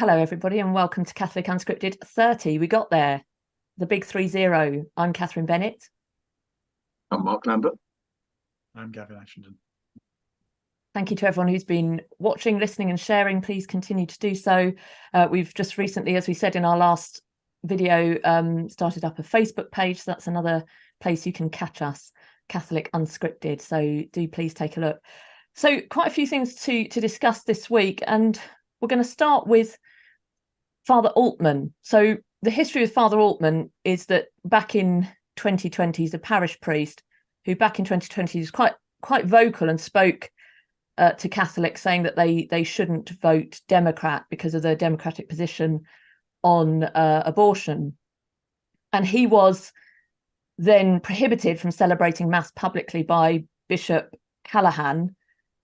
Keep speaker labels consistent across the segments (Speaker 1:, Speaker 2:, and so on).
Speaker 1: Hello, everybody, and welcome to Catholic Unscripted 30. We got there, the big 30. I'm Catherine Bennett.
Speaker 2: I'm Mark Lambert.
Speaker 3: I'm Gavin Ashington.
Speaker 1: Thank you to everyone who's been watching, listening and sharing. Please continue to do so. We've just recently, as we said in our last video, started up a Facebook page. So that's another place you can catch us, Catholic Unscripted. So do please take a look. So quite a few things to discuss this week. And we're going to start with Father Altman. So the history of Father Altman is that back in 2020, he's a parish priest who back in 2020 was quite vocal and spoke to Catholics saying that they shouldn't vote Democrat because of their democratic position on abortion. And he was then prohibited from celebrating Mass publicly by Bishop Callahan,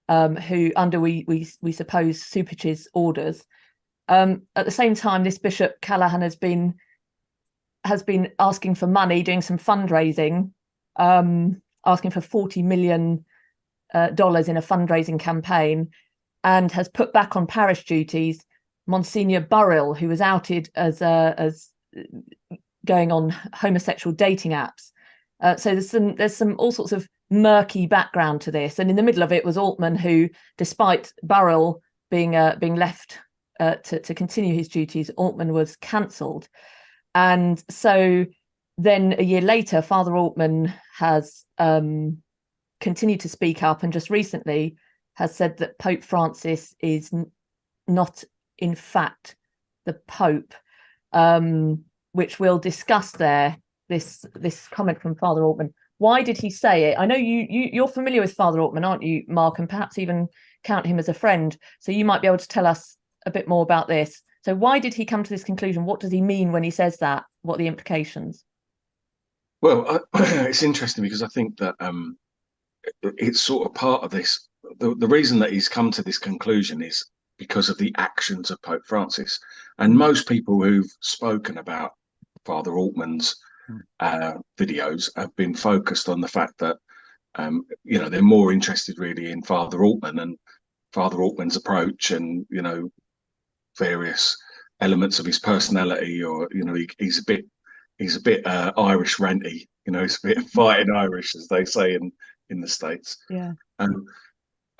Speaker 1: who under we suppose superches orders. At the same time, this Bishop Callahan has been asking for money, doing some fundraising, asking for $40 million in a fundraising campaign, and has put back on parish duties Monsignor Burrill, who was outed as going on homosexual dating apps. So there's some all sorts of murky background to this, and in the middle of it was Altman, who, despite Burrill being left to continue his duties, Altman was cancelled. And so then a year later, Father Altman has continued to speak up, and just recently has said that Pope Francis is not in fact the Pope, which we'll discuss there, this comment from Father Altman. Why did he say it? I know you're familiar with Father Altman, aren't you, Mark, and perhaps even count him as a friend. So you might be able to tell us a bit more about this. So why did he come to this conclusion? What does he mean when he says that? What are the implications?
Speaker 2: Well, it's interesting because I think that it's sort of part of this. The reason that he's come to this conclusion is because of the actions of Pope Francis. And most people who've spoken about Father Altman's videos have been focused on the fact that, they're more interested really in Father Altman and Father Altman's approach and, various elements of his personality, or, he's a bit Irish ranty, he's a bit fighting Irish, as they say in the States.
Speaker 1: Yeah.
Speaker 2: And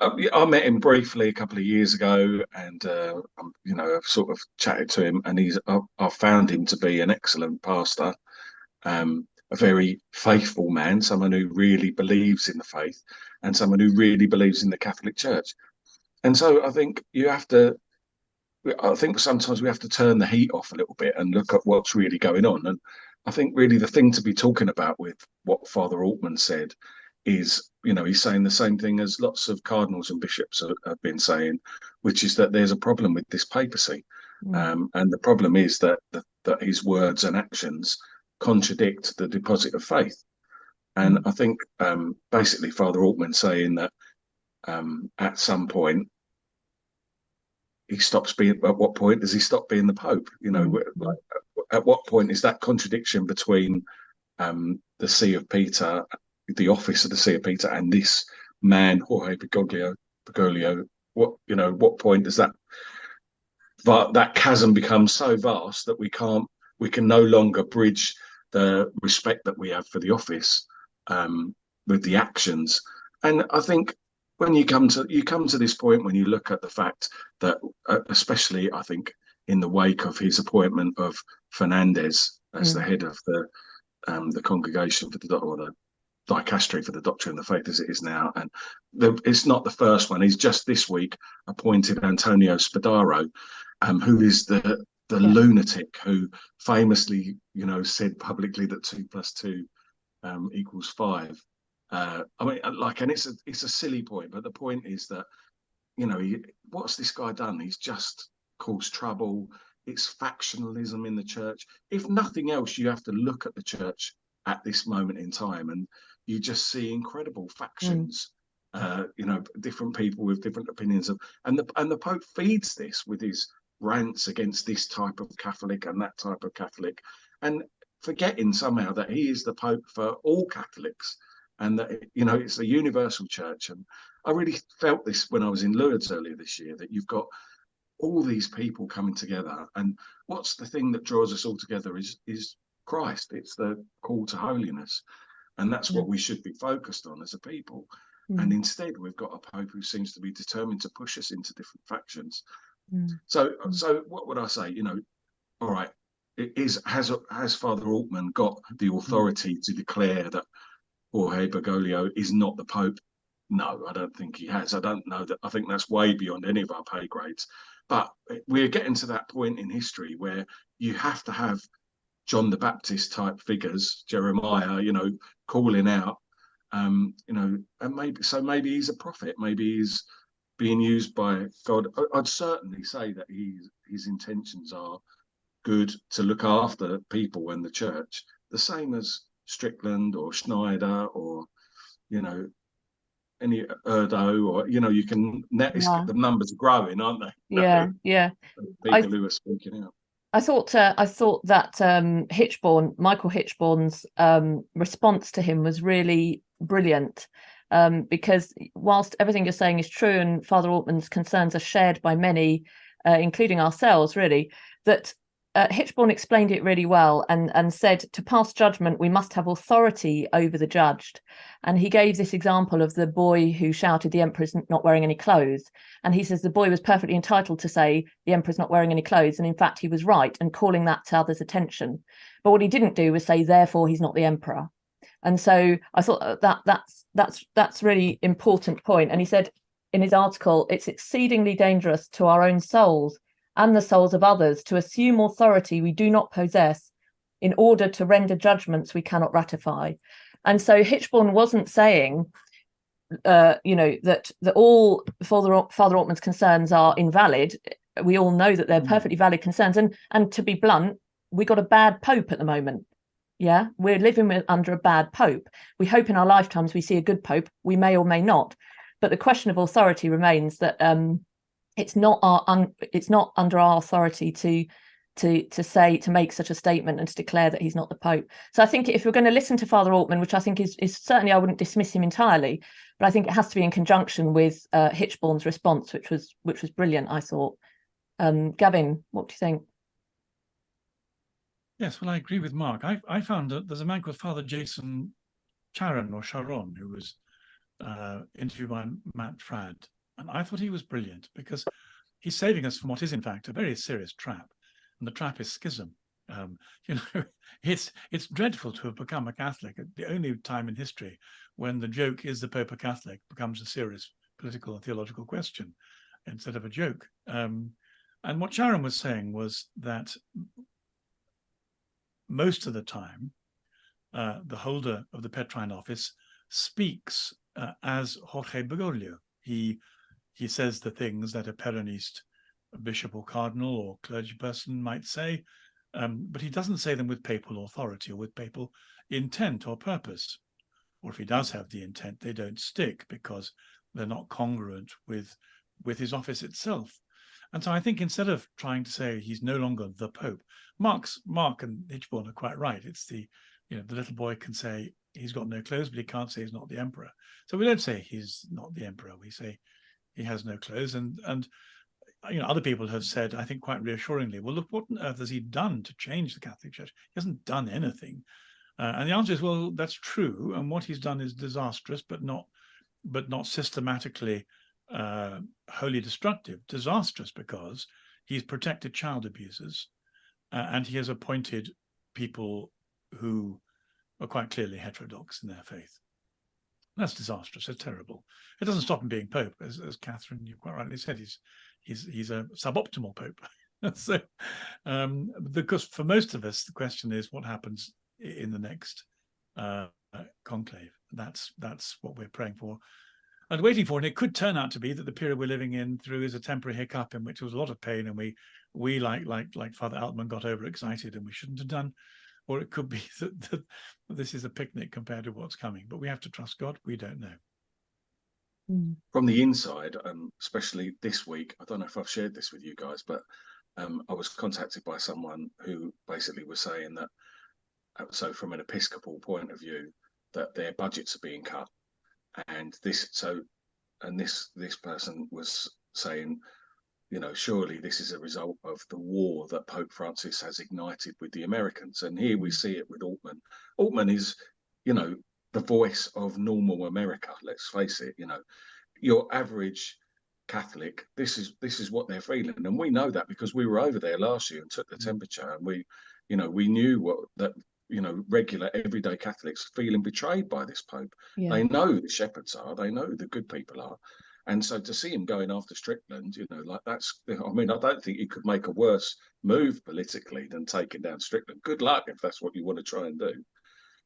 Speaker 2: I met him briefly a couple of years ago, and I've sort of chatted to him, and I found him to be an excellent pastor, a very faithful man, someone who really believes in the faith, and someone who really believes in the Catholic Church. And so I think sometimes we have to turn the heat off a little bit and look at what's really going on. And I think really the thing to be talking about with what Father Altman said is, he's saying the same thing as lots of cardinals and bishops have been saying, which is that there's a problem with this papacy. And the problem is that his words and actions contradict the deposit of faith. And I think basically Father Altman saying that at some point, at what point does he stop being the Pope? Like, at what point is that contradiction between the See of Peter, the office of the See of Peter, and this man, Jorge Bergoglio? What point does that chasm become so vast that we can no longer bridge the respect that we have for the office with the actions? And I think when you come to this point, when you look at the fact that, especially I think in the wake of his appointment of Fernandez as the head of the congregation for the dicastery for the doctrine of the faith as it is now, and it's not the first one. He's just this week appointed Antonio Spadaro, who is the lunatic who famously said publicly that 2 + 2 equals 5. And it's a silly point, but the point is that, what's this guy done? He's just caused trouble. It's factionalism in the church. If nothing else, you have to look at the church at this moment in time, and you just see incredible factions. Different people with different opinions and the Pope feeds this with his rants against this type of Catholic and that type of Catholic, and forgetting somehow that he is the Pope for all Catholics. And that, it's a universal church. And I really felt this when I was in Lourdes earlier this year, that you've got all these people coming together. And what's the thing that draws us all together is Christ. It's the call to holiness. And that's what we should be focused on as a people. And instead, we've got a Pope who seems to be determined to push us into different factions. So what would I say? You know, all right, has Father Altman got the authority to declare that Jorge Bergoglio is not the Pope? No, I don't think he has. I don't know that. I think that's way beyond any of our pay grades. But we're getting to that point in history where you have to have John the Baptist type figures, Jeremiah, you know, calling out, you know, and maybe he's a prophet, maybe he's being used by God. I'd certainly say that his intentions are good to look after people and the church, the same as Strickland or Schneider or, you know, any Erdo, or, you know, you can the numbers are growing, aren't they?
Speaker 1: Yeah.
Speaker 2: People who are speaking out.
Speaker 1: I thought that Michael Hitchborn's response to him was really brilliant, because whilst everything you're saying is true and Father Altman's concerns are shared by many, including ourselves, really, that Hitchborn explained it really well and said to pass judgment, we must have authority over the judged. And he gave this example of the boy who shouted, the emperor's not wearing any clothes. And he says the boy was perfectly entitled to say the emperor's not wearing any clothes. And in fact, he was right and calling that to others' attention. But what he didn't do was say, therefore, he's not the emperor. And so I thought that's really important point. And he said in his article, it's exceedingly dangerous to our own souls and the souls of others to assume authority we do not possess in order to render judgments we cannot ratify. And so Hitchborn wasn't saying, you know, that all Father Altman's concerns are invalid. We all know that they're perfectly valid concerns. And to be blunt, we got a bad Pope at the moment. Yeah, we're living under a bad Pope. We hope in our lifetimes we see a good Pope. We may or may not. But the question of authority remains that it's not under our authority to make such a statement and to declare that he's not the Pope. So I think if we're going to listen to Father Altman, which I think is certainly, I wouldn't dismiss him entirely, but I think it has to be in conjunction with Hitchborn's response, which was brilliant, I thought. Gavin, what do you think?
Speaker 3: Yes, well, I agree with Mark. I found that there's a man called Father Jason Charon who was interviewed by Matt Fradd, and I thought he was brilliant because he's saving us from what is in fact a very serious trap, and the trap is schism. You know, it's dreadful to have become a Catholic at the only time in history when the joke is the Pope a Catholic becomes a serious political and theological question instead of a joke. And what Sharon was saying was that most of the time, the holder of the Petrine office speaks as Jorge Bergoglio. He says the things that a Peronist bishop or cardinal or clergy person might say, but he doesn't say them with papal authority or with papal intent or purpose. Or if he does have the intent, they don't stick because they're not congruent with his office itself. And so I think instead of trying to say he's no longer the Pope, Mark and Hitchborn are quite right. It's the little boy can say he's got no clothes, but he can't say he's not the emperor. So we don't say he's not the emperor. We say he has no clothes. And other people have said, I think quite reassuringly, well, look, what on earth has he done to change the Catholic Church? He hasn't done anything. And the answer is, well, that's true. And what he's done is disastrous, but not systematically wholly destructive. Disastrous because he's protected child abusers and he has appointed people who are quite clearly heterodox in their faith. That's disastrous. It's terrible. It doesn't stop him being Pope, as Catherine, you quite rightly said. He's a suboptimal Pope. So, because for most of us, the question is what happens in the next conclave. That's what we're praying for and waiting for. And it could turn out to be that the period we're living in through is a temporary hiccup in which there was a lot of pain, and we like Father Altman got overexcited, and we shouldn't have done. Or it could be that this is a picnic compared to what's coming. But we have to trust God. We don't know.
Speaker 2: From the inside, especially this week, I don't know if I've shared this with you guys, but I was contacted by someone who basically was saying that, so from an Episcopal point of view, that their budgets are being cut. And this person was saying, you know, surely this is a result of the war that Pope Francis has ignited with the Americans. And here we see it with Altman. Altman is, you know, the voice of normal America. Let's face it. You know, your average Catholic, this is what they're feeling, and we know that because we were over there last year and took the temperature, and we, you know, we knew what that, you know, regular everyday Catholics are feeling betrayed by this Pope.
Speaker 1: Yeah.
Speaker 2: They know who the shepherds are, they know who the good people are, and so to see him going after Strickland, you know, like that's, I mean, I don't think he could make a worse move politically than taking down Strickland. Good luck if that's what you want to try and do.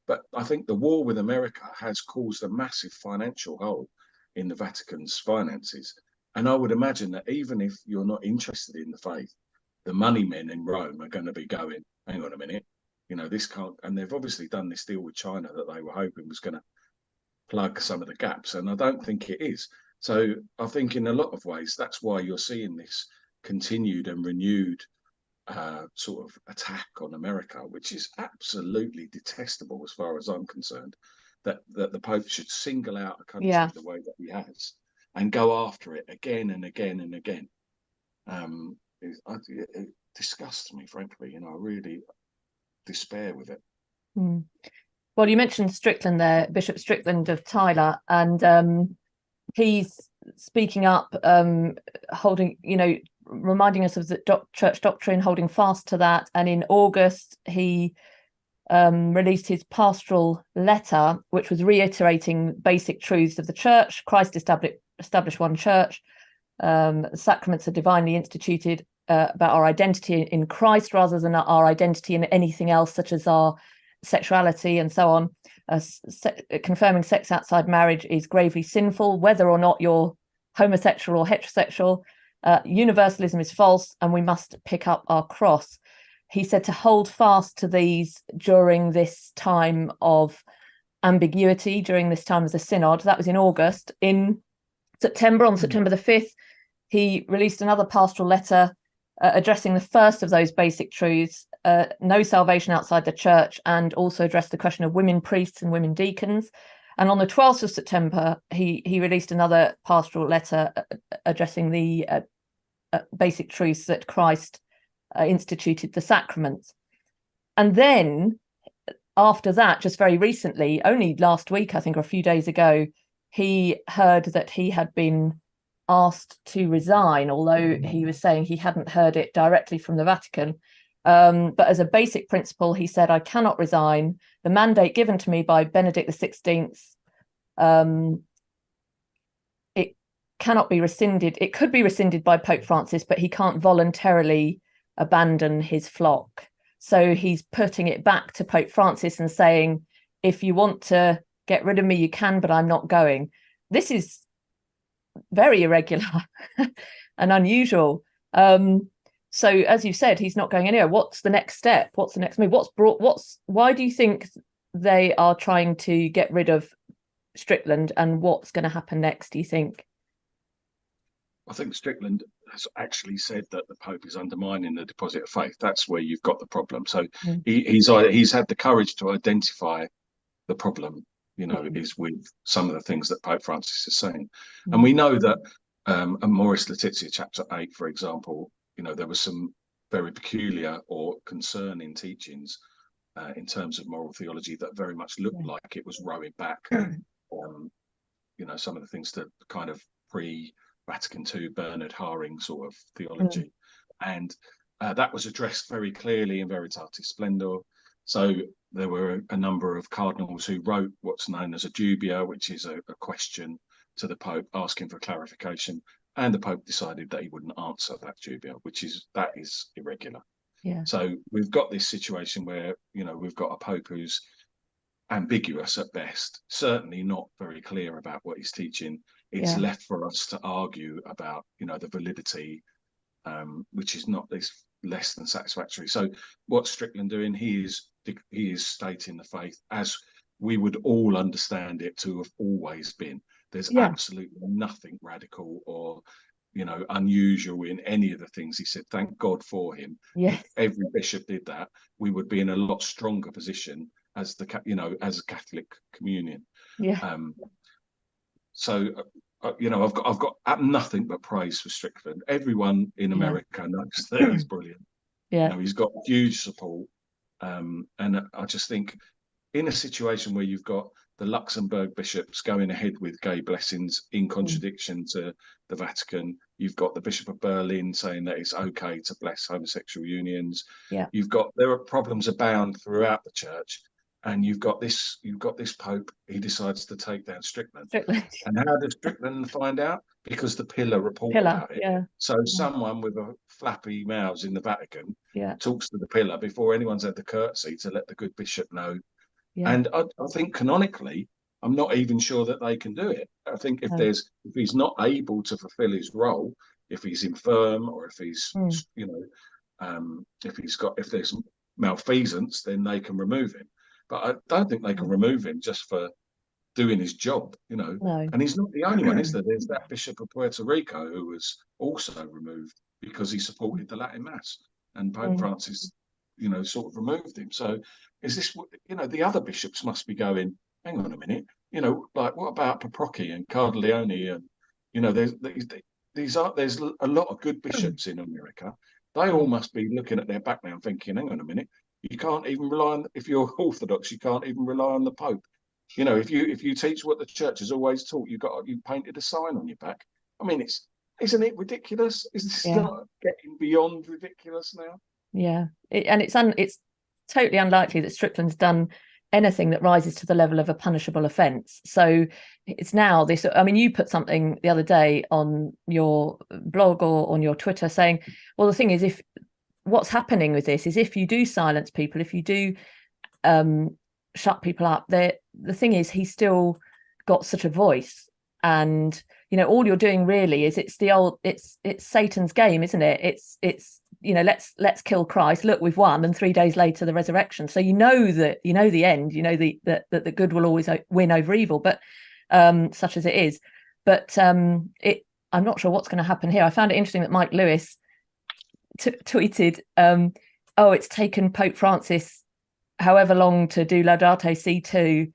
Speaker 2: But I think the war with America has caused a massive financial hole in the Vatican's finances. And I would imagine that even if you're not interested in the faith, the money men in Rome are going to be going, hang on a minute, you know, this can't, and they've obviously done this deal with China that they were hoping was going to plug some of the gaps. And I don't think it is. So I think in a lot of ways, that's why you're seeing this continued and renewed sort of attack on America, which is absolutely detestable as far as I'm concerned, that the Pope should single out a country the way that he has and go after it again and again and again. It disgusts me, frankly. You know, I really despair with it.
Speaker 1: Well, you mentioned Strickland there, Bishop Strickland of Tyler, and he's speaking up, holding, you know, reminding us of the church doctrine, holding fast to that. And in August, he released his pastoral letter, which was reiterating basic truths of the church. Christ established one church. Sacraments are divinely instituted, about our identity in Christ rather than our identity in anything else, such as our sexuality and so on. Confirming sex outside marriage is gravely sinful, whether or not you're homosexual or heterosexual. Universalism is false, and we must pick up our cross. He said to hold fast to these during this time of ambiguity, during this time of the synod. That was in August. In September, on September the 5th, he released another pastoral letter addressing the first of those basic truths, no salvation outside the church, and also addressed the question of women priests and women deacons. And on the 12th of September, he released another pastoral letter addressing the basic truths that Christ instituted the sacraments. And then after that, just very recently, only last week, I think, or a few days ago, he heard that he had been asked to resign, although he was saying he hadn't heard it directly from the Vatican. But as a basic principle, he said, I cannot resign. The mandate given to me by Benedict XVI, it cannot be rescinded. It could be rescinded by Pope Francis, but he can't voluntarily abandon his flock. So he's putting it back to Pope Francis and saying, if you want to get rid of me, you can, but I'm not going. This is very irregular and unusual. So as you said, he's not going anywhere. What's the next step? What's the next move? Why do you think they are trying to get rid of Strickland, and what's going to happen next, do you think?
Speaker 2: I think Strickland has actually said that the Pope is undermining the deposit of faith. That's where you've got the problem. So he's had the courage to identify the problem, you know, is with some of the things that Pope Francis is saying. And we know that Amoris Laetitia chapter 8, for example, you know, there was some very peculiar or concerning teachings in terms of moral theology that very much looked like it was rowing back, you know, some of the things that kind of pre-Vatican II Bernard Haring sort of theology. And that was addressed very clearly in Veritatis Splendor. So there were a number of cardinals who wrote what's known as a dubia, which is a question to the Pope asking for clarification. And the Pope decided that he wouldn't answer that dubia, that is irregular.
Speaker 1: Yeah.
Speaker 2: So we've got this situation where, you know, we've got a Pope who's ambiguous at best, certainly not very clear about what he's teaching. It's left for us to argue about, you know, the validity, which is less than satisfactory. So what's Strickland doing? He is stating the faith as we would all understand it to have always been. There's absolutely nothing radical or, you know, unusual in any of the things he said. Thank God for him.
Speaker 1: Yes.
Speaker 2: If every bishop did that, we would be in a lot stronger position as as a Catholic communion.
Speaker 1: Yeah.
Speaker 2: So I've got nothing but praise for Strickland. Everyone in America knows that he's brilliant.
Speaker 1: Yeah.
Speaker 2: He's got huge support, and I just think in a situation where you've got the Luxembourg bishops going ahead with gay blessings in contradiction to the Vatican, you've got the Bishop of Berlin saying that it's okay to bless homosexual unions.
Speaker 1: Yeah.
Speaker 2: There are problems abound throughout the church, and you've got this Pope. He decides to take down Strickland. And how does Strickland find out? Because the Pillar report about it.
Speaker 1: Yeah.
Speaker 2: So someone with a flappy mouths in the Vatican
Speaker 1: Yeah.
Speaker 2: talks to the Pillar before anyone's had the courtesy to let the good bishop know.
Speaker 1: Yeah.
Speaker 2: And I think canonically, I'm not even sure that they can do it. I think if he's not able to fulfill his role, if he's infirm or if he's if there's malfeasance, then they can remove him. But I don't think they can remove him just for doing his job,
Speaker 1: No.
Speaker 2: And he's not the only one, is there? There's that Bishop of Puerto Rico who was also removed because he supported the Latin Mass, and Pope Francis, sort of removed him. So is this, the other bishops must be going, hang on a minute, like what about Paprocki and Cardinal and, there's a lot of good bishops in America. They all must be looking at their back now and thinking, hang on a minute, you can't even rely on, if you're Orthodox, you can't even rely on the Pope. If you teach what the church has always taught, you painted a sign on your back. I mean, isn't it ridiculous? Is this not getting beyond ridiculous now?
Speaker 1: Yeah, it's totally unlikely that Strickland's done anything that rises to the level of a punishable offence. So it's now this. I mean, you put something the other day on your blog or on your Twitter saying, well, the thing is, if what's happening with this is if you do silence people, if you do shut people up, the thing is he's still got such a voice, and all you're doing really is it's Satan's game, isn't it? It's let's kill Christ, look, we've won, and 3 days later the resurrection. So that the end, that the good will always win over evil, but such as it is. But I'm not sure what's going to happen here. I found it interesting that Mike Lewis tweeted, it's taken Pope Francis however long to do Laudate Si',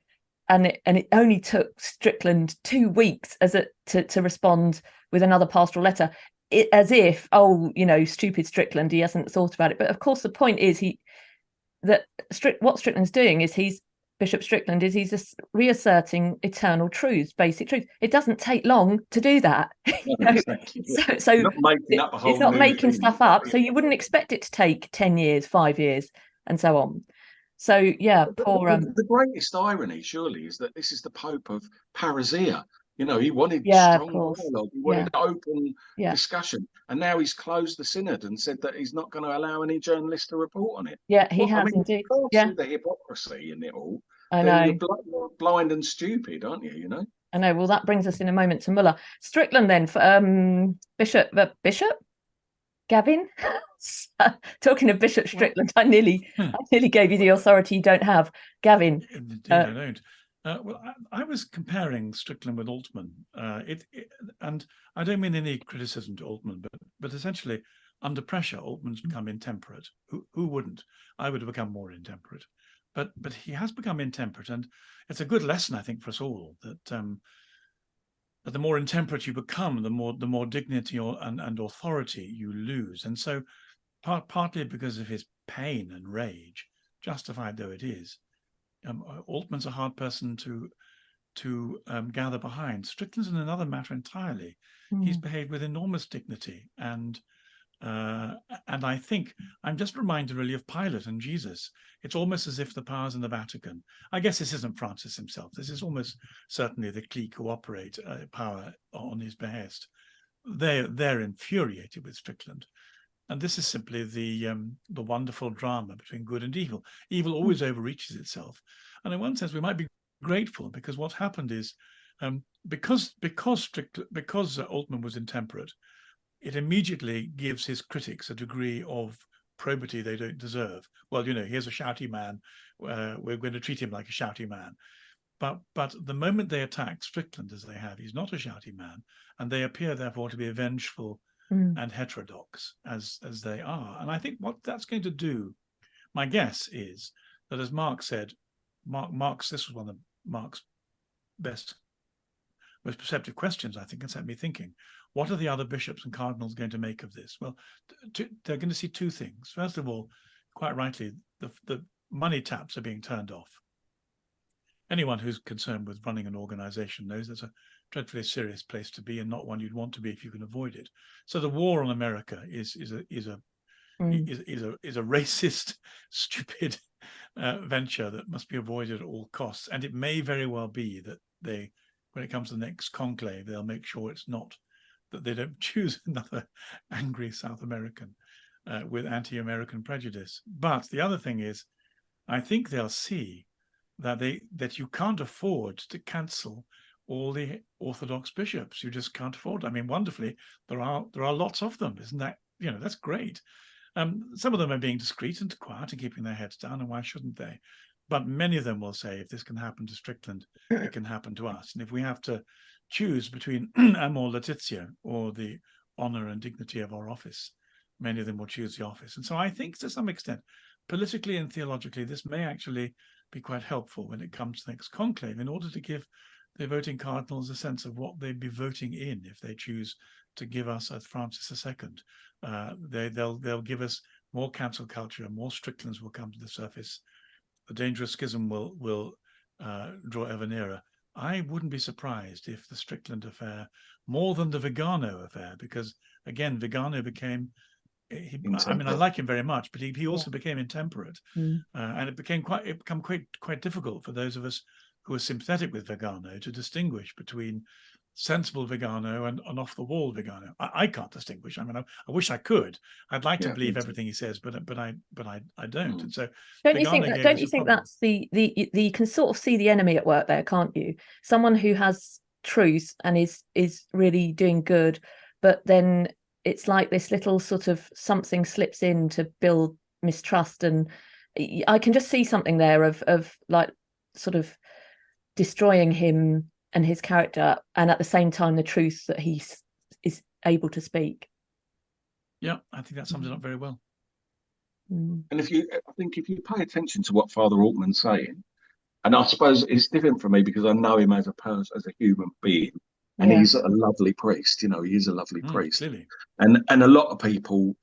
Speaker 1: and it only took Strickland 2 weeks to respond with another pastoral letter, as if, stupid Strickland, he hasn't thought about it. But of course the point is what Strickland's doing is Bishop Strickland is he's just reasserting eternal truths, basic truths. It doesn't take long to do that.
Speaker 2: Exactly.
Speaker 1: So
Speaker 2: not making up a whole
Speaker 1: it's not making
Speaker 2: thing.
Speaker 1: stuff up. So you wouldn't expect it to take 10 years, 5 years, and so on. So
Speaker 2: the greatest irony surely is that this is the Pope of Parousia. He wanted strong dialogue, he wanted open discussion, and now he's closed the synod and said that he's not going to allow any journalists to report on it.
Speaker 1: He has indeed.
Speaker 2: See the hypocrisy in it all.
Speaker 1: I know.
Speaker 2: You're blind and stupid, aren't you?
Speaker 1: I know. Well, that brings us in a moment to Müller. Strickland then for Bishop Gavin. Talking of Bishop Strickland, I nearly gave you the authority you don't have, Gavin.
Speaker 3: Indeed, I don't. Well, I was comparing Strickland with Altman, and I don't mean any criticism to Altman, but essentially, under pressure, Altman's become intemperate. Who wouldn't? I would have become more intemperate, but he has become intemperate, and it's a good lesson, I think, for us all that the more intemperate you become, the more dignity and authority you lose, and so partly because of his pain and rage, justified though it is. Altman's a hard person to gather behind. Strickland's in another matter entirely. He's behaved with enormous dignity, and I think I'm just reminded really of Pilate and Jesus. It's almost as if the powers in the Vatican, I guess this isn't Francis himself, this is almost certainly the clique who operate power on his behest. They're infuriated with Strickland. And this is simply the wonderful drama between good and evil. Evil always overreaches itself. And in one sense, we might be grateful, because what happened is because Altman was intemperate, it immediately gives his critics a degree of probity they don't deserve. Well, here's a shouty man. We're going to treat him like a shouty man. But the moment they attack Strickland, as they have, he's not a shouty man, and they appear therefore to be vengeful and heterodox as they are. And I think what that's going to do, my guess is that, as Marx said, this was one of Marx's best, most perceptive questions, I think, and set me thinking. What are the other bishops and cardinals going to make of this? Well, they're going to see two things. First of all, quite rightly, the money taps are being turned off. Anyone who's concerned with running an organization knows that's a dreadfully serious place to be, and not one you'd want to be if you can avoid it. So the war on America is a racist, stupid venture that must be avoided at all costs. And it may very well be that when it comes to the next conclave, they'll make sure it's not, that they don't choose another angry South American with anti-American prejudice. But the other thing is, I think they'll see that you can't afford to cancel all the Orthodox bishops. You just can't afford. I mean, wonderfully, there are lots of them, isn't that? That's great. Some of them are being discreet and quiet and keeping their heads down, and why shouldn't they? But many of them will say, if this can happen to Strickland, it can happen to us. And if we have to choose between Amor Laetitia or the honor and dignity of our office, many of them will choose the office. And so I think, to some extent, politically and theologically, this may actually be quite helpful when it comes to the next conclave, in order to give the voting cardinals a sense of what they'd be voting in if they choose to give us a Francis II. They'll give us more cancel culture, more Stricklands will come to the surface. The dangerous schism will draw ever nearer. I wouldn't be surprised if the Strickland affair, more than the Vigano affair, because again, Vigano became, I mean, I like him very much, but he also became intemperate, and it became quite difficult for those of us who are sympathetic with Vigano to distinguish between sensible Vigano and off-the-wall Vigano. I can't distinguish. I mean, I wish I could. I'd like to believe everything he says, but I don't. And so,
Speaker 1: don't you think that's the you can sort of see the enemy at work there, can't you? Someone who has truth and is really doing good, but then it's like this little sort of something slips in to build mistrust, and I can just see something there of like sort of destroying him and his character, and at the same time the truth that he is able to speak.
Speaker 3: Yeah, I think that sums it up very well.
Speaker 2: And I think if you pay attention to what Father Altman's saying, and I suppose it's different for me because I know him as a person, as a human being, and he's a lovely priest. He is a lovely priest,
Speaker 3: clearly.
Speaker 2: And a lot of people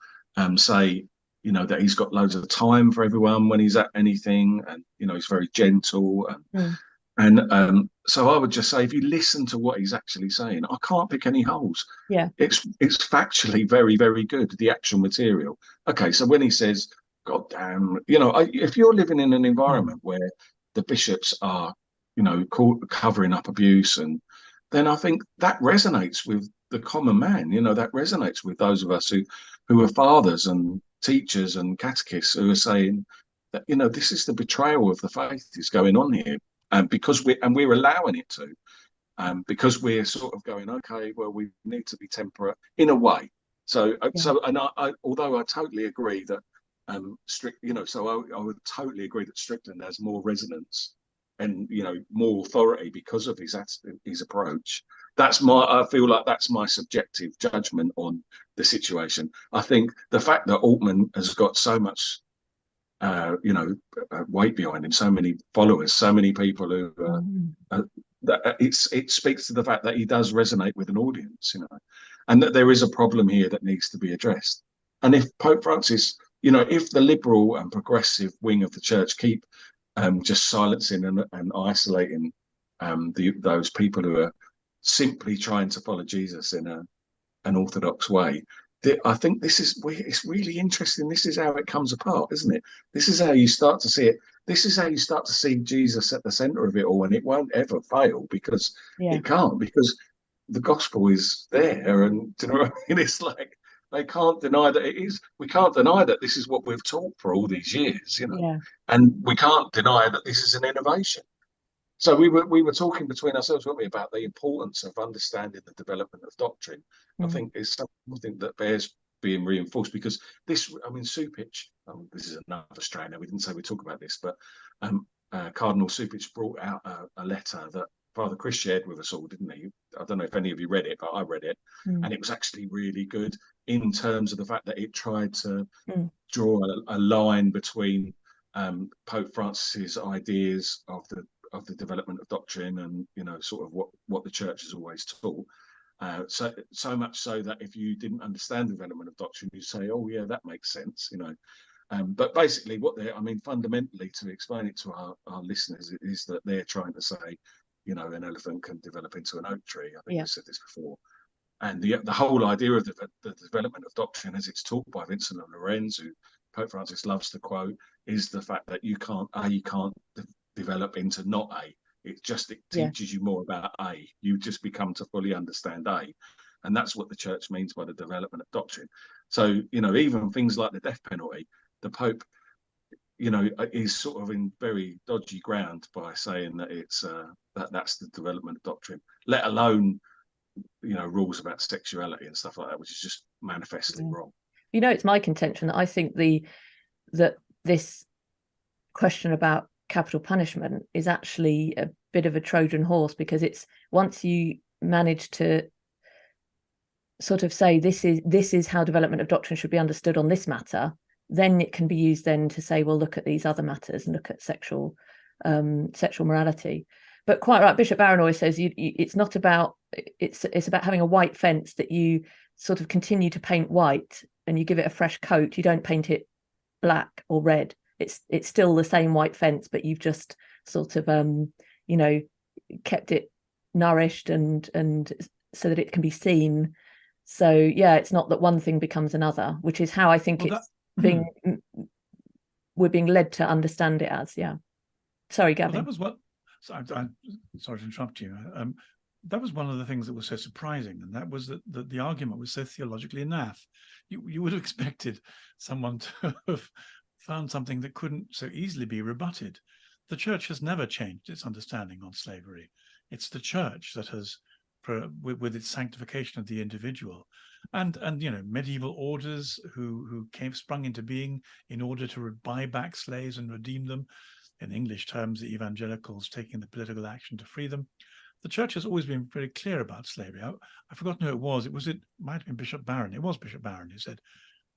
Speaker 2: say, that he's got loads of time for everyone when he's at anything, and he's very gentle, and so I would just say, if you listen to what he's actually saying, I can't pick any holes.
Speaker 1: Yeah,
Speaker 2: it's factually very, very good, the actual material. Okay, so when he says, God damn, if you're living in an environment where the bishops are, covering up abuse, and then I think that resonates with the common man. That resonates with those of us who are fathers and teachers and catechists who are saying that, this is the betrayal of the faith is going on here. Because we're allowing it to, because we're sort of going, okay, well, we need to be temperate in a way. So I although I totally agree that I would totally agree that Strickland has more resonance and more authority because of his approach. I feel like that's my subjective judgment on the situation. I think the fact that Altman has got so much weight behind him, so many followers, so many people who that it speaks to the fact that he does resonate with an audience, and that there is a problem here that needs to be addressed. And if Pope Francis, if the liberal and progressive wing of the church keep just silencing and isolating those people who are simply trying to follow Jesus in an orthodox way, I think it's really interesting. This is how it comes apart, isn't it? This is how you start to see it. This is how you start to see Jesus at the center of it all, and it won't ever fail because it can't, because the gospel is there, and do you know what I mean? It's like they can't deny that it is. We can't deny that this is what we've taught for all these years, and we can't deny that this is an innovation. So we were talking between ourselves, weren't we, about the importance of understanding the development of doctrine. I think is something that bears being reinforced, because Supich, this is another strainer, we didn't say we talk about this, but Cardinal Supich brought out a letter that Father Chris shared with us all, didn't he? I don't know if any of you read it, but I read it, and it was actually really good in terms of the fact that it tried to draw a line between Pope Francis's ideas of the development of doctrine, and sort of what the church has always taught. So much so that if you didn't understand the development of doctrine, you say, "Oh yeah, that makes sense," But basically, fundamentally, to explain it to our listeners, is that they're trying to say, an elephant can develop into an oak tree. I think I said this before. And the whole idea of the development of doctrine, as it's taught by Vincent of Lorenz, who Pope Francis loves to quote, is the fact that you can't develop into not A. It teaches you more about A. You just become to fully understand A. And that's what the church means by the development of doctrine. So, even things like the death penalty, the Pope, is sort of in very dodgy ground by saying that it's that's the development of doctrine, let alone rules about sexuality and stuff like that, which is just manifestly wrong.
Speaker 1: It's my contention that I think that this question about capital punishment is actually a bit of a Trojan horse, because it's once you manage to sort of say this is how development of doctrine should be understood on this matter, then it can be used then to say, well, look at these other matters and look at sexual morality. But quite right, Bishop Barron always says it's not about it's about having a white fence that you sort of continue to paint white and you give it a fresh coat. You don't paint it black or red. It's still the same white fence, but you've just sort of kept it nourished and so that it can be seen. So it's not that one thing becomes another, which is how I think we're being led to understand it as. Sorry, Gavin.
Speaker 3: Well, that was what. I'm sorry to interrupt you. That was one of the things that was so surprising, and that was that the argument was so theologically naff. You would have expected someone to have found something that couldn't so easily be rebutted. The church has never changed its understanding on slavery. It's the church that has, with its sanctification of the individual, and medieval orders who sprung into being in order to buy back slaves and redeem them. In English terms, the evangelicals taking the political action to free them. The church has always been very clear about slavery. I've forgotten who it was. It might have been Bishop Barron. It was Bishop Barron who said,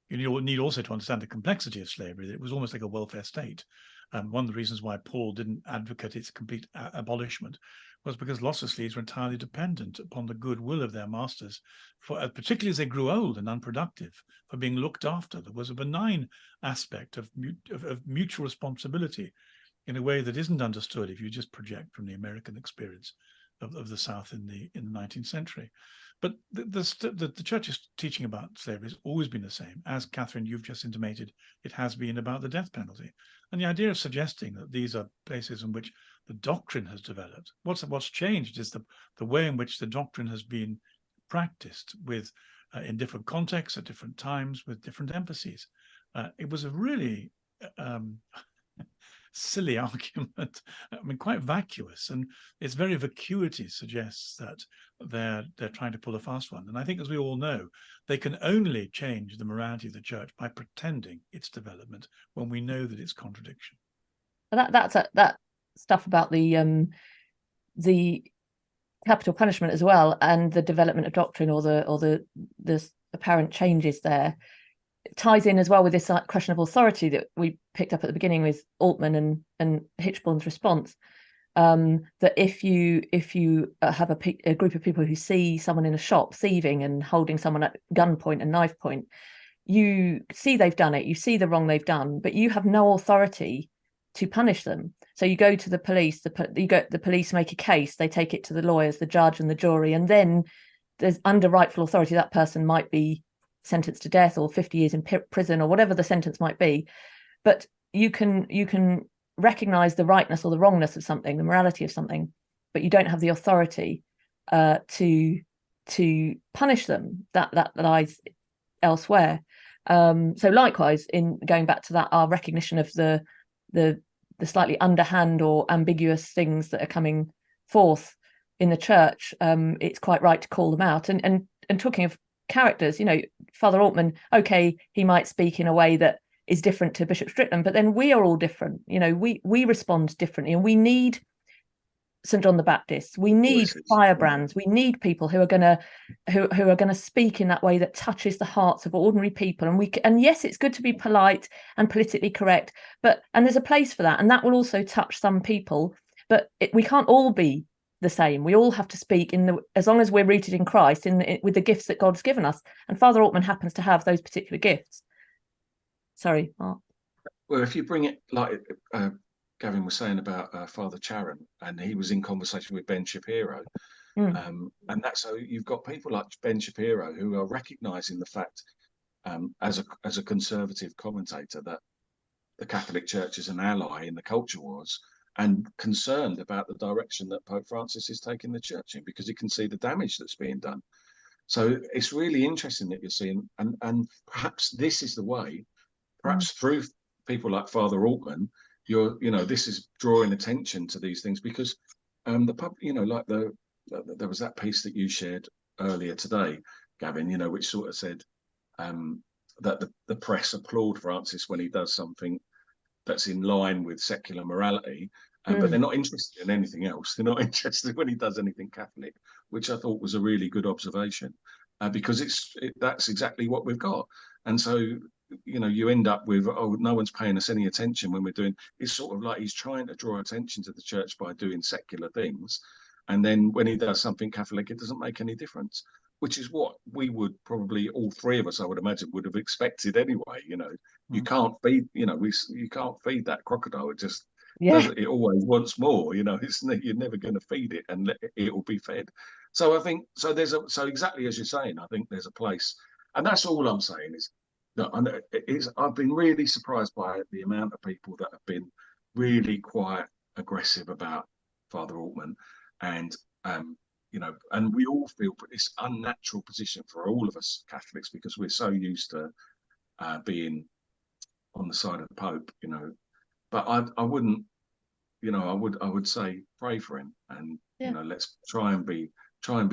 Speaker 3: you need also to understand the complexity of slavery. That it was almost like a welfare state. One of the reasons why Paul didn't advocate its complete abolishment was because lots of slaves were entirely dependent upon the goodwill of their masters, particularly as they grew old and unproductive, for being looked after. There was a benign aspect of mutual responsibility in a way that isn't understood if you just project from the American experience of the South in the 19th century. But the church's teaching about slavery has always been the same. As Catherine, you've just intimated, it has been about the death penalty. And the idea of suggesting that these are places in which the doctrine has developed, what's changed is the way in which the doctrine has been practiced with in different contexts at different times with different emphases. It was a really silly argument. Quite vacuous, and its very vacuity suggests that they're trying to pull a fast one. And I think, as we all know, they can only change the morality of the church by pretending it's development when we know that it's contradiction.
Speaker 1: That stuff about the capital punishment as well, and the development of doctrine or the apparent changes there, ties in as well with this question of authority that we picked up at the beginning with Altman and Hitchborn's response. That if you have a group of people who see someone in a shop thieving and holding someone at gunpoint and knife point, you see they've done it, you see the wrong they've done, but you have no authority to punish them. So you go to the police, the police make a case, they take it to the lawyers, the judge and the jury, and then there's under rightful authority that person might be sentenced to death or 50 years in prison or whatever the sentence might be. But you can recognize the rightness or the wrongness of something, the morality of something, but you don't have the authority to punish them. That lies elsewhere. So likewise, in going back to that, our recognition of the slightly underhand or ambiguous things that are coming forth in the church, it's quite right to call them out. And talking of characters, Father Altman, okay, he might speak in a way that is different to Bishop Strickland, but then we are all different. We respond differently, and we need St. John the Baptist, we need firebrands, we need people who are gonna speak in that way that touches the hearts of ordinary people. And yes, it's good to be polite and politically correct, and there's a place for that, and that will also touch some people. but we can't all be the same. We all have to speak as long as we're rooted in Christ, with the gifts that God's given us. And Father Altman happens to have those particular gifts. Sorry, Mark.
Speaker 2: Well, if you bring it like Gavin was saying about Father Charon, and he was in conversation with Ben Shapiro, and that's so you've got people like Ben Shapiro who are recognizing the fact, as a conservative commentator, that the Catholic Church is an ally in the culture wars, and concerned about the direction that Pope Francis is taking the church in, because he can see the damage that's being done. So it's really interesting that you're seeing, and perhaps this is the way, perhaps through people like Father Altman, this is drawing attention to these things, because like there was that piece that you shared earlier today, Gavin, which sort of said that the press applaud Francis when he does something that's in line with secular morality, but they're not interested in anything else. They're not interested when he does anything Catholic, which I thought was a really good observation, because that's exactly what we've got. And so, you end up with, no one's paying us any attention when we're doing, it's sort of like he's trying to draw attention to the church by doing secular things. And then when he does something Catholic, it doesn't make any difference, which is what we would probably, all three of us, I would imagine, would have expected anyway. You can't feed, you can't feed that crocodile. It just does it always wants more. You're never going to feed it and it will be fed. So I think, so exactly as you're saying, I think there's a place, and that's all I'm saying is that I've been really surprised by the amount of people that have been really quite aggressive about Father Altman, and and we all feel this unnatural position for all of us Catholics, because we're so used to being on the side of the Pope, But I wouldn't, I would say pray for him, and let's try and be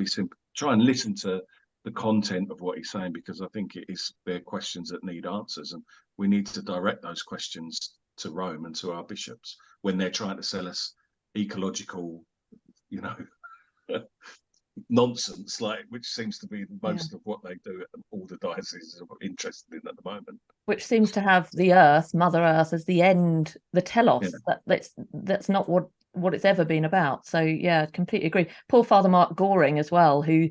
Speaker 2: simple, try and listen to the content of what he's saying, because I think they're questions that need answers, and we need to direct those questions to Rome and to our bishops when they're trying to sell us ecological, nonsense, which seems to be most of what they do, and all the dioceses are interested in at the moment.
Speaker 1: Which seems to have the Earth, Mother Earth, as the end, the telos. That's not what it's ever been about. So I completely agree. Poor Father Mark Goring as well, who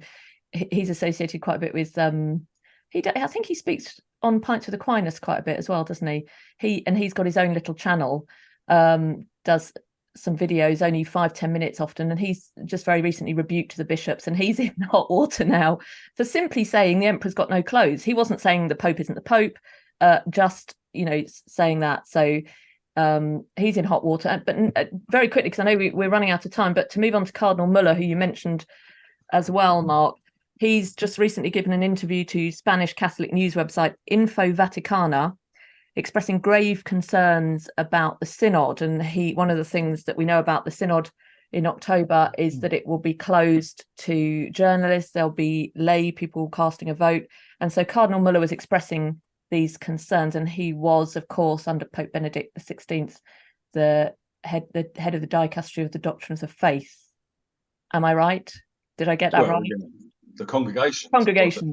Speaker 1: he's associated quite a bit with. I think he speaks on Pints with Aquinas quite a bit as well, doesn't he? He's got his own little channel, does some videos, only 5-10 minutes often, and he's just very recently rebuked the bishops, and he's in hot water now for simply saying the emperor's got no clothes. He wasn't saying the Pope isn't the Pope, just saying that. So he's in hot water. But very quickly, because I know we're running out of time, but to move on to Cardinal Müller, who you mentioned as well, Mark, he's just recently given an interview to Spanish Catholic news website Info Vaticana, expressing grave concerns about the synod. And one of the things that we know about the synod in October is that it will be closed to journalists. There'll be lay people casting a vote. And so Cardinal Müller was expressing these concerns, and he was, of course, under Pope Benedict XVI, the head of the dicastery of the doctrines of faith. Am I right? Did I get that right?
Speaker 2: The congregation.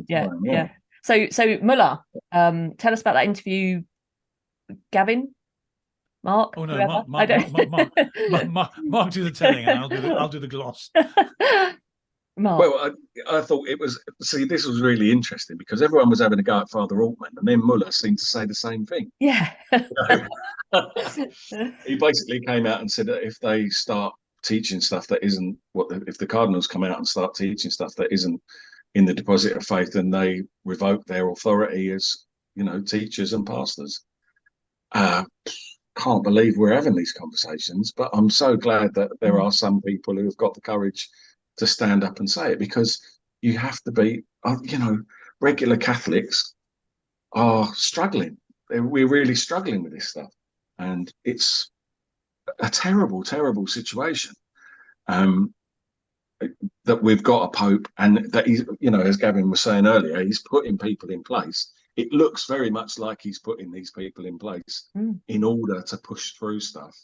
Speaker 1: Yeah. So Müller, tell us about that interview, Gavin, Mark.
Speaker 3: Oh no, Mark do the telling, and I'll do the gloss.
Speaker 1: Mark.
Speaker 2: Well, I thought it was. See, this was really interesting, because everyone was having a go at Father Altman, and then Müller seemed to say the same thing.
Speaker 1: Yeah.
Speaker 2: He basically came out and said that if they start teaching stuff that isn't if the cardinals come out and start teaching stuff that isn't in the deposit of faith, then they revoke their authority as teachers and pastors. Can't believe we're having these conversations, but I'm so glad that there are some people who have got the courage to stand up and say it, because you have to be, regular Catholics are struggling. We're really struggling with this stuff, and it's a terrible, terrible situation. That we've got a pope, and that he's, as Gavin was saying earlier, he's putting people in place. It looks very much like he's putting these people in place in order to push through stuff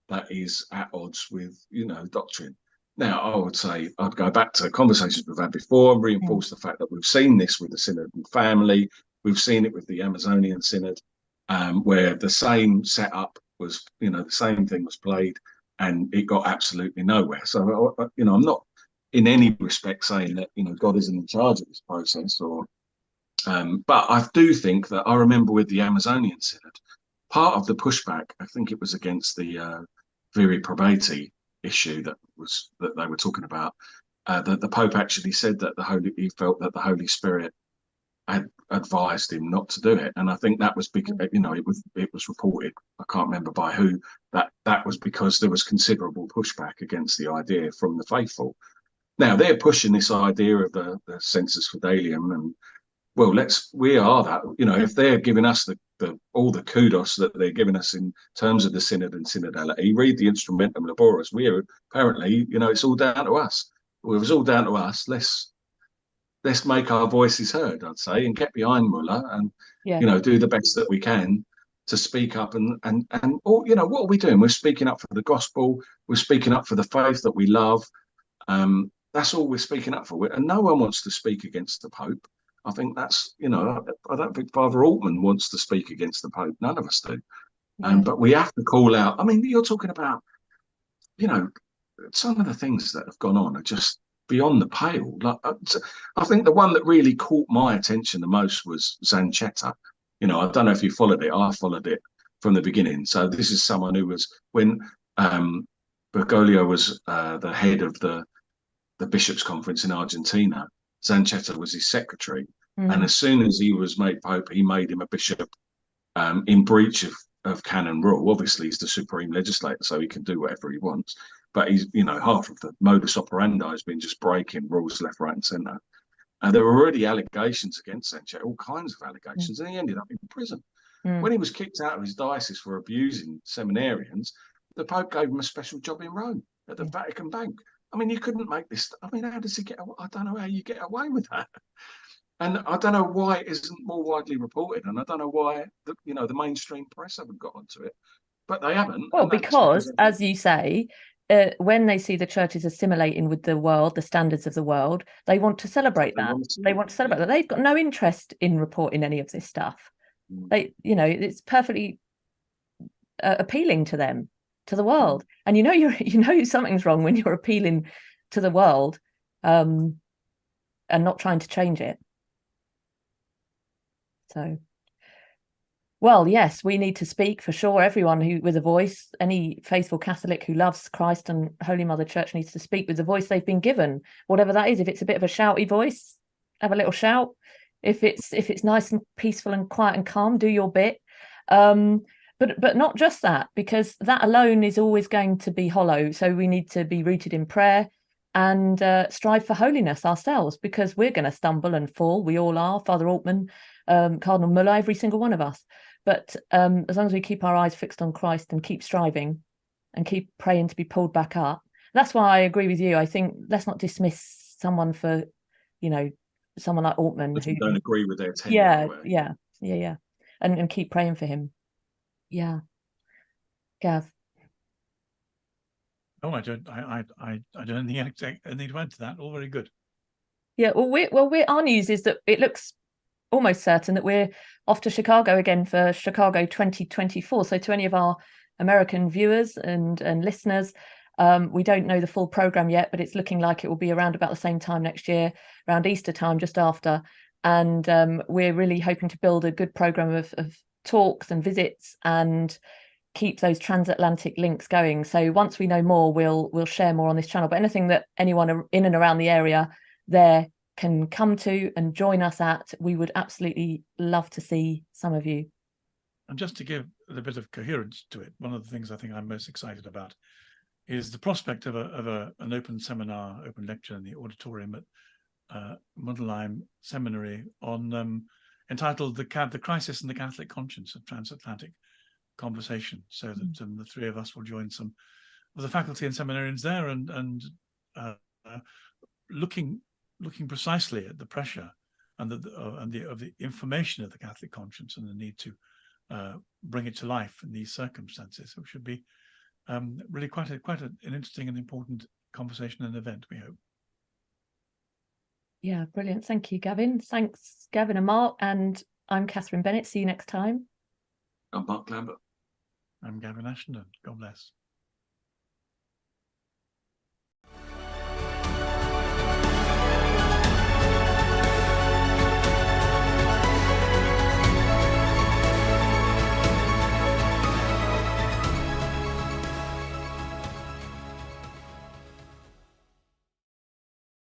Speaker 2: that is at odds with, doctrine. Now, I would say I'd go back to conversations we've had before and reinforce the fact that we've seen this with the Synod and family. We've seen it with the Amazonian Synod, where the same setup was, the same thing was played. and it got absolutely nowhere. So, I'm not in any respect saying that, God isn't in charge of this process, but I do think that I remember with the Amazonian Synod, part of the pushback, I think it was against the viri probati issue that they were talking about, that the Pope actually said that he felt that the Holy Spirit had advised him not to do it, and I think that was because it was reported. I can't remember by who that was, because there was considerable pushback against the idea from the faithful. Now they're pushing this idea of the sensus fidelium, and well, we are that. If they're giving us all the kudos that they're giving us in terms of the synod and synodality, read the Instrumentum Laboris. We are apparently, it's all down to us. Well, it was all down to us. Let's make our voices heard, I'd say, and get behind Müller and do the best that we can to speak up and what are we doing? We're speaking up for the gospel. We're speaking up for the faith that we love. That's all we're speaking up for. And no one wants to speak against the Pope. I think that's, I don't think Father Altman wants to speak against the Pope. None of us do. But we have to call out. I mean, you're talking about, some of the things that have gone on are just beyond the pale. Like, I think the one that really caught my attention the most was Zanchetta. I don't know if you followed it. I followed it from the beginning. So this is someone who was, when Bergoglio was the head of the bishops' conference in Argentina, Zanchetta was his secretary. And as soon as he was made Pope, he made him a bishop in breach of canon rule. Obviously, he's the supreme legislator, so he can do whatever he wants. But he's, half of the modus operandi has been just breaking rules left, right, and centre. And there were already allegations against Zanchetta, all kinds of allegations, and he ended up in prison. When he was kicked out of his diocese for abusing seminarians, the Pope gave him a special job in Rome at the Vatican Bank. I mean, you couldn't make this. I mean, how does he get? I don't know how you get away with that. And I don't know why it isn't more widely reported, and I don't know why the mainstream press haven't got onto it, but they haven't.
Speaker 1: Well, because as you say, when they see the church is assimilating with the world, the standards of the world, they want to celebrate that. They want to celebrate that. They've got no interest in reporting any of this stuff. It's perfectly appealing to them, to the world. And something's wrong when you're appealing to the world and not trying to change it. So, well, yes, we need to speak for sure. Everyone who with a voice, any faithful Catholic who loves Christ and Holy Mother Church needs to speak with the voice they've been given, whatever that is. If it's a bit of a shouty voice, have a little shout. If it's nice and peaceful and quiet and calm, do your bit. But not just that, because that alone is always going to be hollow. So we need to be rooted in prayer and strive for holiness ourselves, because we're going to stumble and fall. We all are. Father Altman, Cardinal Müller, every single one of us. But as long as we keep our eyes fixed on Christ and keep striving and keep praying to be pulled back up, that's why I agree with you. I think let's not dismiss someone for, someone like Altman
Speaker 2: who don't agree with their tenure.
Speaker 1: Yeah. And keep praying for him. Yeah. Gav.
Speaker 3: Oh, I don't anything to add to that. All very good.
Speaker 1: Yeah, our news is that it looks almost certain that we're off to Chicago again for Chicago 2024. So to any of our American viewers and listeners, we don't know the full program yet, but it's looking like it will be around about the same time next year, around Easter time, just after. And we're really hoping to build a good program of talks and visits and keep those transatlantic links going. So once we know more, we'll share more on this channel. But anything that anyone in and around the area there can come to and join us at, we would absolutely love to see some of you.
Speaker 3: And just to give a bit of coherence to it, one of the things I think I'm most excited about is the prospect of an open seminar, open lecture in the auditorium at Mundelein Seminary on entitled "The Crisis in the Catholic Conscience: A Transatlantic Conversation." So that the three of us will join some of the faculty and seminarians there and looking precisely at the pressure and the information of the Catholic conscience and the need to bring it to life in these circumstances, which should be really quite an interesting and important conversation and event, we hope.
Speaker 1: Yeah, brilliant. Thank you, Gavin. Thanks, Gavin and Mark. And I'm Catherine Bennett. See you next time.
Speaker 2: I'm Mark Lambert.
Speaker 3: I'm Gavin Ashenden. God bless.